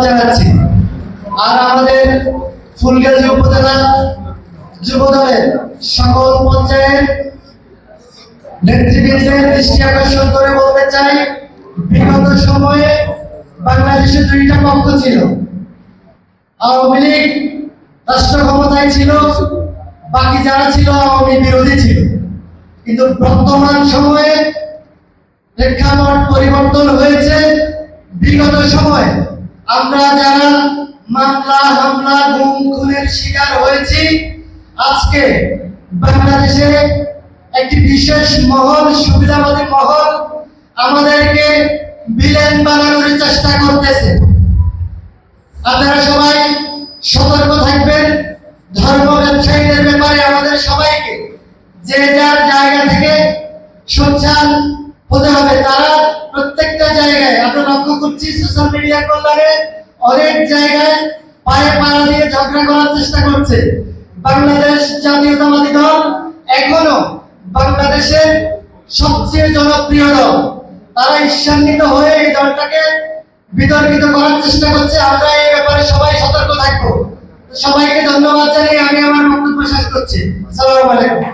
জানাচ্ছি। আর আমাদের ফুলগাজী উপজেলা যুবদলের সকল পর্যায়ের নেতৃবৃন্দের দৃষ্টি আকর্ষণ করে বলতে চাই, বিগত সময়ে বাংলাদেশে দুইটা পক্ষ ছিল। আওয়ামী লীগ রাষ্ট্র ক্ষমতায় ছিল, বাকি যারা ছিল আওয়ামী বিরোধী ছিল। কিন্তু বর্তমান সময়ে প্রেক্ষাপট পরিবর্তন হয়েছে। বিগত সময়ে আমরা যারা মামলা হামলা গুম খুনের শিকার হয়েছি, আজকে বাংলাদেশে একটি বিশেষ মহল, সুবিধাবাদী মহল আমাদেরকে ভিলেন বানানোর চেষ্টা করতেছে। আপনারা সবাই সতর্ক থাকবেন। ধর্ম ব্যবসায়ীদের ব্যাপারে আমাদের সবাইকে যে যার জায়গা থেকে সোচ্চার হতে হবে। তারা প্রত্যেকটা জায়গায় আমরা লক্ষ্য করছি, সোশ্যাল মিডিয়া কল্যাণে অনেক জায়গায় পায়ে পাড়া দিয়ে ঝগড়া করার চেষ্টা করছে। বাংলাদেশ জাতীয়তাবাদী দল এখনো বাংলাদেশের সবচেয়ে জনপ্রিয় দল। তারা ঈর্ষান্বিত হয়ে এই দলটাকে বিতর্কিত করার চেষ্টা করছে। আমরা এই ব্যাপারে সবাই সতর্ক থাকবো। সবাইকে ধন্যবাদ জানিয়ে আমি আমার বক্তব্য শেষ করছি। আসসালামু আলাইকুম।